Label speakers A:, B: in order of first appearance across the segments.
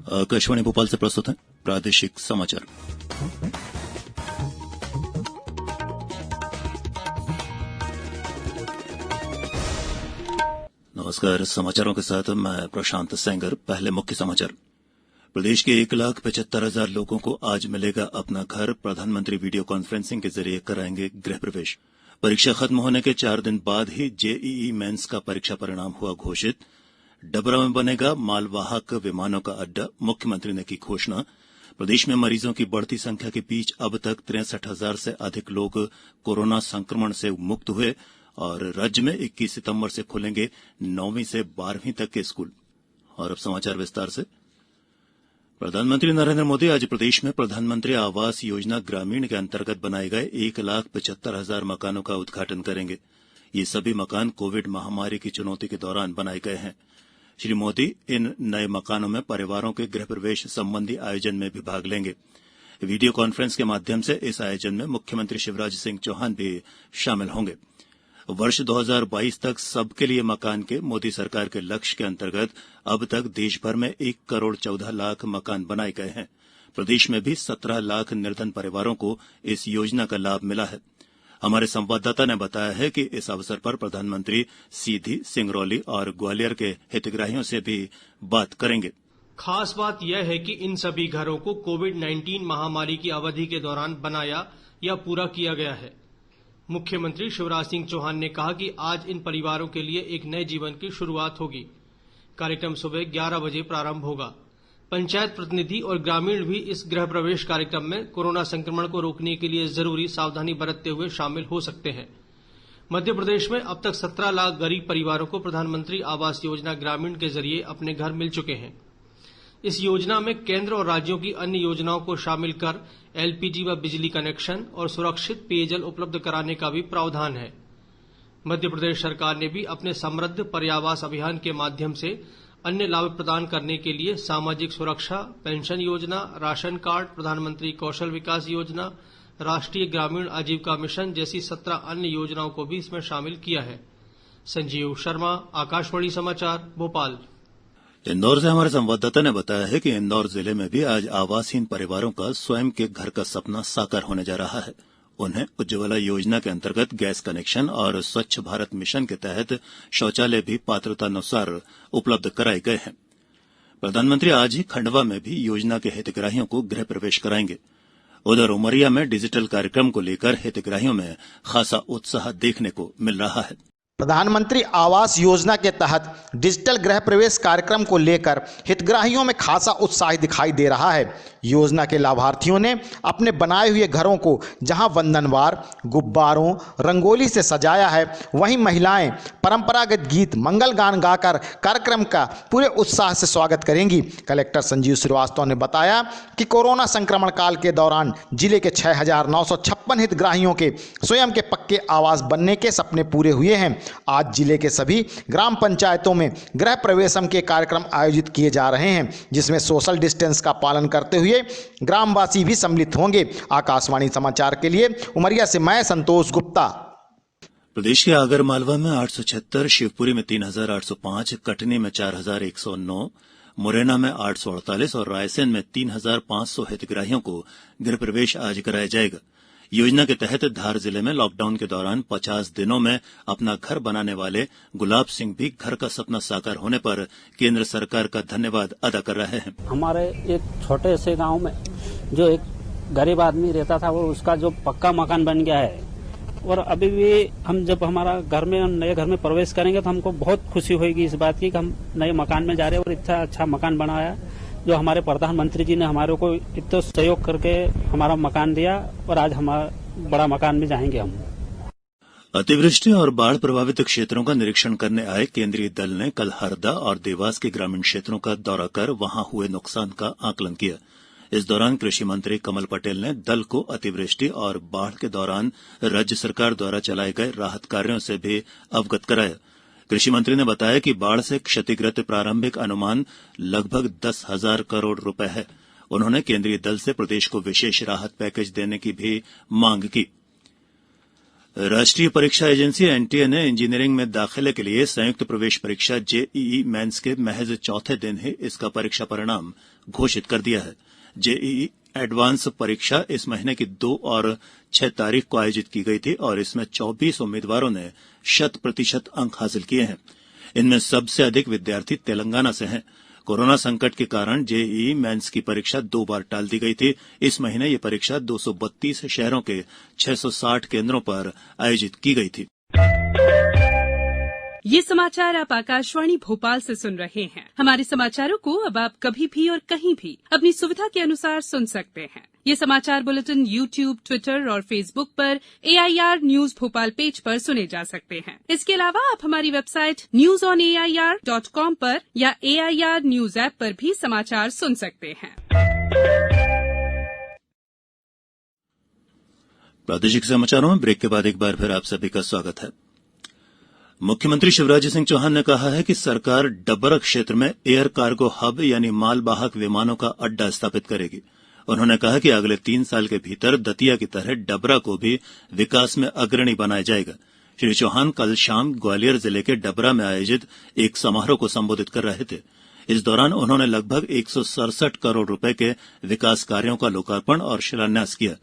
A: आकाशवाणी भोपाल से प्रस्तुत है प्रादेशिक समाचार। नमस्कार, समाचारों के साथ मैं प्रशांत सेंगर। पहले मुख्य समाचार। प्रदेश के 1,75,000 लोगों को आज मिलेगा अपना घर। प्रधानमंत्री वीडियो कॉन्फ्रेंसिंग के जरिए कराएंगे गृह प्रवेश। परीक्षा खत्म होने के 4 दिन बाद ही जेईई मेंस का परीक्षा परिणाम हुआ घोषित। डबरा में बनेगा मालवाहक विमानों का अड्डा, मुख्यमंत्री ने की घोषणा। प्रदेश में मरीजों की बढ़ती संख्या के बीच अब तक 63,000 से अधिक लोग कोरोना संक्रमण से मुक्त हुए और राज्य में 21 सितंबर से खुलेंगे 9वीं से 12वीं तक के स्कूल। और अब समाचार विस्तार से। प्रधानमंत्री नरेंद्र मोदी आज प्रदेश में प्रधानमंत्री आवास योजना ग्रामीण के अंतर्गत बनाए गए 1,75,000 मकानों का उद्घाटन करेंगे। ये सभी मकान कोविड महामारी की चुनौती के दौरान बनाए गए हैं। श्री मोदी इन नए मकानों में परिवारों के गृह प्रवेश संबंधी आयोजन में भी भाग लेंगे। वीडियो कॉन्फ्रेंस के माध्यम से इस आयोजन में मुख्यमंत्री शिवराज सिंह चौहान भी शामिल होंगे। वर्ष 2022 तक सबके लिए मकान के मोदी सरकार के लक्ष्य के अंतर्गत अब तक देश भर में 1,14,00,000 मकान बनाए गए हैं। प्रदेश में भी 17 लाख निर्धन परिवारों को इस योजना का लाभ मिला है। हमारे संवाददाता ने बताया है कि इस अवसर पर प्रधानमंत्री सीधी, सिंगरौली और ग्वालियर के हितग्राहियों से भी बात करेंगे।
B: खास बात यह है कि इन सभी घरों को कोविड-19 महामारी की अवधि के दौरान बनाया या पूरा किया गया है। मुख्यमंत्री शिवराज सिंह चौहान ने कहा कि आज इन परिवारों के लिए एक नए जीवन की शुरुआत होगी। कार्यक्रम सुबह 11 बजे प्रारंभ होगा। पंचायत प्रतिनिधि और ग्रामीण भी इस गृह प्रवेश कार्यक्रम में कोरोना संक्रमण को रोकने के लिए जरूरी सावधानी बरतते हुए शामिल हो सकते हैं। मध्य प्रदेश में अब तक 17 लाख गरीब परिवारों को प्रधानमंत्री आवास योजना ग्रामीण के जरिए अपने घर मिल चुके हैं। इस योजना में केंद्र और राज्यों की अन्य योजनाओं को शामिल कर एलपीजी व बिजली कनेक्शन और सुरक्षित पेयजल उपलब्ध कराने का भी प्रावधान है। मध्य प्रदेश सरकार ने भी अपने समृद्ध पर्यावास अभियान के माध्यम से अन्य लाभ प्रदान करने के लिए सामाजिक सुरक्षा, पेंशन योजना, राशन कार्ड, प्रधानमंत्री कौशल विकास योजना, राष्ट्रीय ग्रामीण आजीविका मिशन जैसी 17 अन्य योजनाओं को भी इसमें शामिल किया है। संजीव शर्मा, आकाशवाणी समाचार, भोपाल।
A: इंदौर से हमारे संवाददाता ने बताया है कि इंदौर जिले में भी आज आवासहीन परिवारों का स्वयं के घर का सपना साकार होने जा रहा है। उन्हें उज्ज्वला योजना के अंतर्गत गैस कनेक्शन और स्वच्छ भारत मिशन के तहत शौचालय भी पात्रतानुसार उपलब्ध कराए गए हैं। प्रधानमंत्री आज ही खंडवा में भी योजना के हितग्राहियों को गृह प्रवेश कराएंगे। उधर उमरिया में डिजिटल कार्यक्रम को लेकर हितग्राहियों में खासा उत्साह देखने को मिल रहा है।
C: प्रधानमंत्री आवास योजना के तहत डिजिटल गृह प्रवेश कार्यक्रम को लेकर हितग्राहियों में खासा उत्साह दिखाई दे रहा है। योजना के लाभार्थियों ने अपने बनाए हुए घरों को जहां वंदनवार, गुब्बारों, रंगोली से सजाया है, वहीं महिलाएं परंपरागत गीत, मंगल गान गाकर कार्यक्रम का पूरे उत्साह से स्वागत करेंगी। कलेक्टर संजीव श्रीवास्तव ने बताया कि कोरोना संक्रमण काल के दौरान जिले के 6,956 हितग्राहियों के स्वयं के पक्के आवास बनने के सपने पूरे हुए हैं। आज जिले के सभी ग्राम पंचायतों में गृह प्रवेशम के कार्यक्रम आयोजित किए जा रहे हैं, जिसमें सोशल डिस्टेंस का पालन करते हुए ग्रामवासी भी सम्मिलित होंगे। आकाशवाणी समाचार के लिए उमरिया से मैं संतोष गुप्ता।
A: प्रदेश के आगरमालवा में 876, शिवपुरी में 3,805, कटनी में 4,109, मुरैना में 848 और रायसेन में 3,500 हितग्राहियों को गृह प्रवेश आज कराया जाएगा। योजना के तहत धार जिले में लॉकडाउन के दौरान 50 दिनों में अपना घर बनाने वाले गुलाब सिंह भी घर का सपना साकार होने पर केंद्र सरकार का धन्यवाद अदा कर रहे हैं।
D: हमारे एक छोटे से गांव में जो एक गरीब आदमी रहता था, वो उसका जो पक्का मकान बन गया है और अभी भी हम जब हमारा घर में नए घर में प्रवेश करेंगे तो हमको बहुत खुशी होगी इस बात की कि हम नए मकान में जा रहे हैं और इतना अच्छा मकान बनाया जो हमारे प्रधानमंत्री जी ने हमारे को इतना सहयोग करके हमारा मकान दिया और आज हमारा बड़ा मकान में जाएंगे हम।
A: अतिवृष्टि और बाढ़ प्रभावित क्षेत्रों का निरीक्षण करने आए केंद्रीय दल ने कल हरदा और देवास के ग्रामीण क्षेत्रों का दौरा कर वहां हुए नुकसान का आकलन किया। इस दौरान कृषि मंत्री कमल पटेल ने दल को अतिवृष्टि और बाढ़ के दौरान राज्य सरकार द्वारा चलाए गए राहत कार्यों से भी अवगत कराया। कृषि मंत्री ने बताया कि बाढ़ से क्षतिग्रस्त प्रारंभिक अनुमान लगभग 10,000 करोड़ रुपए है। उन्होंने केंद्रीय दल से प्रदेश को विशेष राहत पैकेज देने की भी मांग की। राष्ट्रीय परीक्षा एजेंसी एनटीए ने इंजीनियरिंग में दाखिले के लिए संयुक्त प्रवेश परीक्षा जेईई मेंस के महज चौथे दिन ही इसका परीक्षा परिणाम घोषित कर दिया है। जेईई एडवांस परीक्षा इस महीने की 2 और 6 तारीख को आयोजित की गई थी और इसमें 24 उम्मीदवारों ने 100% अंक हासिल किए हैं। इनमें सबसे अधिक विद्यार्थी तेलंगाना से हैं। कोरोना संकट के कारण जेईई मेंस की परीक्षा 2 बार टाल दी गई थी। इस महीने ये परीक्षा 232 शहरों के 660 केंद्रों पर आयोजित की गई थी।
E: ये समाचार आप आकाशवाणी भोपाल से सुन रहे हैं। हमारे समाचारों को अब आप कभी भी और कहीं भी अपनी सुविधा के अनुसार सुन सकते हैं। ये समाचार बुलेटिन यूट्यूब, ट्विटर और फेसबुक पर AIR न्यूज भोपाल पेज पर सुने जा सकते हैं। इसके अलावा आप हमारी वेबसाइट newsonair.com पर या AIR न्यूज ऐप पर भी समाचार सुन सकते हैं।
A: प्रादेशिक समाचारों में ब्रेक के बाद एक बार फिर आप सभी का स्वागत है। मुख्यमंत्री शिवराज सिंह चौहान ने कहा है कि सरकार डबरा क्षेत्र में एयर कार्गो हब यानी मालवाहक विमानों का अड्डा स्थापित करेगी। उन्होंने कहा कि अगले 3 साल के भीतर दतिया की तरह डबरा को भी विकास में अग्रणी बनाया जाएगा। श्री चौहान कल शाम ग्वालियर जिले के डबरा में आयोजित एक समारोह को संबोधित कर रहे थे। इस दौरान उन्होंने लगभग 167 करोड़ रुपए के विकास कार्यों का लोकार्पण और शिलान्यास किया।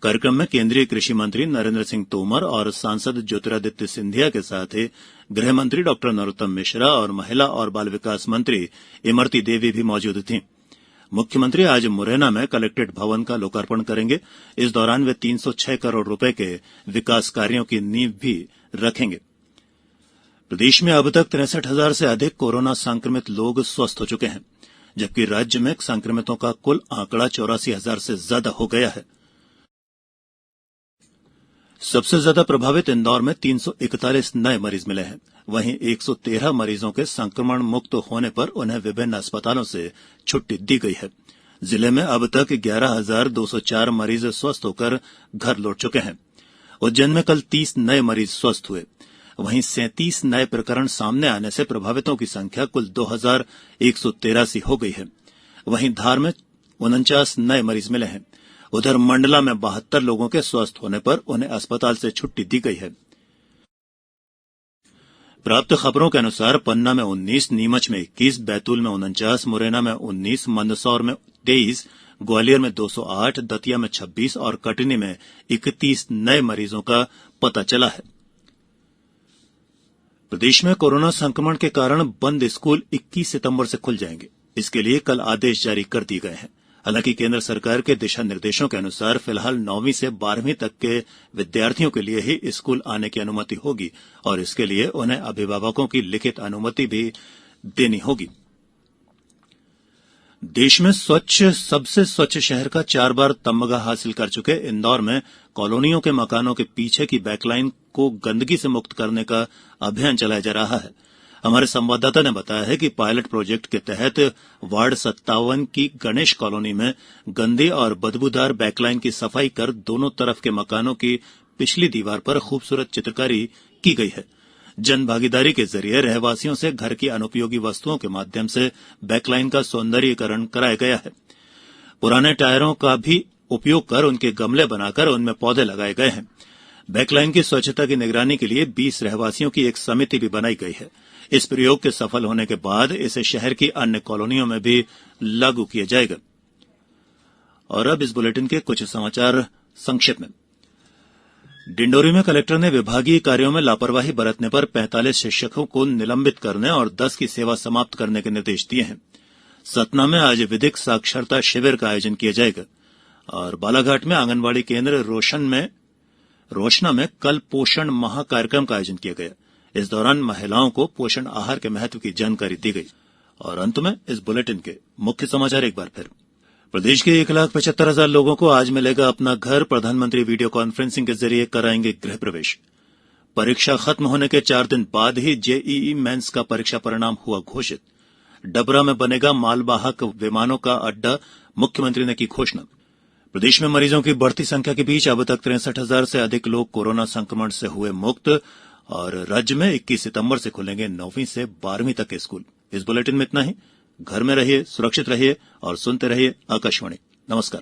A: कार्यक्रम में केंद्रीय कृषि मंत्री नरेंद्र सिंह तोमर और सांसद ज्योतिरादित्य सिंधिया के साथ ही गृह मंत्री डॉक्टर नरोत्तम मिश्रा और महिला और बाल विकास मंत्री इमरती देवी भी मौजूद थीं। मुख्यमंत्री आज मुरैना में कलेक्ट्रेट भवन का लोकार्पण करेंगे। इस दौरान वे 306 करोड़ रुपए के विकास कार्यों की नींव भी रखेंगे। प्रदेश में अब तक 63,000 से अधिक कोरोना संक्रमित लोग स्वस्थ हो चुके हैं, जबकि राज्य में संक्रमितों का कुल आंकड़ा 84,000 से ज्यादा हो गया है। सबसे ज्यादा प्रभावित इंदौर में 341 नए मरीज मिले हैं। वहीं 113 मरीजों के संक्रमण मुक्त होने पर उन्हें विभिन्न अस्पतालों से छुट्टी दी गई है। जिले में अब तक 11,204 मरीज स्वस्थ होकर घर लौट चुके हैं। उज्जैन में कल 30 नए मरीज स्वस्थ हुए। वहीं 37 नए प्रकरण सामने आने से प्रभावितों की संख्या कुल 2,183 हो गई है। वहीं धार में 49 नए मरीज मिले हैं। उधर मंडला में 72 लोगों के स्वस्थ होने पर उन्हें अस्पताल से छुट्टी दी गई है। प्राप्त खबरों के अनुसार पन्ना में 19, नीमच में 21, बैतूल में 49, मुरैना में 19, मंदसौर में 23, ग्वालियर में 208, दतिया में 26 और कटनी में 31 नए मरीजों का पता चला है। प्रदेश में कोरोना संक्रमण के कारण बंद स्कूल 21 सितंबर से खुल जाएंगे। इसके लिए कल आदेश जारी कर दिए गए हैं। हालांकि केंद्र सरकार के दिशा निर्देशों के अनुसार फिलहाल 9वीं से 12वीं तक के विद्यार्थियों के लिए ही स्कूल आने की अनुमति होगी और इसके लिए उन्हें अभिभावकों की लिखित अनुमति भी देनी होगी। देश में सबसे स्वच्छ शहर का 4 बार तमगा हासिल कर चुके इंदौर में कॉलोनियों के मकानों के पीछे की बैकलाइन को गंदगी से मुक्त करने का अभियान चलाया जा रहा है। हमारे संवाददाता ने बताया है कि पायलट प्रोजेक्ट के तहत वार्ड 57 की गणेश कॉलोनी में गंदी और बदबूदार बैकलाइन की सफाई कर दोनों तरफ के मकानों की पिछली दीवार पर खूबसूरत चित्रकारी की गई है। जन भागीदारी के जरिए रहवासियों से घर की अनुपयोगी वस्तुओं के माध्यम से बैकलाइन का सौंदर्यीकरण कराया गया है। पुराने टायरों का भी उपयोग कर उनके गमले बनाकर उनमें पौधे लगाए गए हैं। बैकलाइन की स्वच्छता की निगरानी के लिए 20 रहवासियों की एक समिति भी बनाई गई है। इस प्रयोग के सफल होने के बाद इसे शहर की अन्य कॉलोनियों में भी लागू किया जाएगा। और अब इस बुलेटिन के कुछ समाचार संक्षेप में। डिंडोरी में कलेक्टर ने विभागीय कार्यों में लापरवाही बरतने पर 45 शिक्षकों को निलंबित करने और 10 की सेवा समाप्त करने के निर्देश दिए हैं। सतना में आज विधिक साक्षरता शिविर का आयोजन किया जाएगा और बालाघाट में आंगनबाड़ी केंद्र रोशना में कल पोषण माह कार्यक्रम का आयोजन किया गया। इस दौरान महिलाओं को पोषण आहार के महत्व की जानकारी दी गई। और अंत में इस बुलेटिन के मुख्य समाचार एक बार फिर। प्रदेश के 1,75,000 लोगों को आज मिलेगा अपना घर। प्रधानमंत्री वीडियो कॉन्फ्रेंसिंग के जरिए कराएंगे गृह प्रवेश। परीक्षा खत्म होने के 4 दिन बाद ही जेईई मेंस का परीक्षा परिणाम हुआ घोषित। डबरा में बनेगा मालवाहक विमानों का अड्डा, मुख्यमंत्री ने की घोषणा। प्रदेश में मरीजों की बढ़ती संख्या के बीच अब तक 63,000 से अधिक लोग कोरोना संक्रमण से हुए मुक्त और राज्य में 21 सितंबर से खुलेंगे 9वीं से 12वीं तक के स्कूल। इस बुलेटिन में इतना ही। घर में रहिए, सुरक्षित रहिए और सुनते रहिए आकाशवाणी। नमस्कार।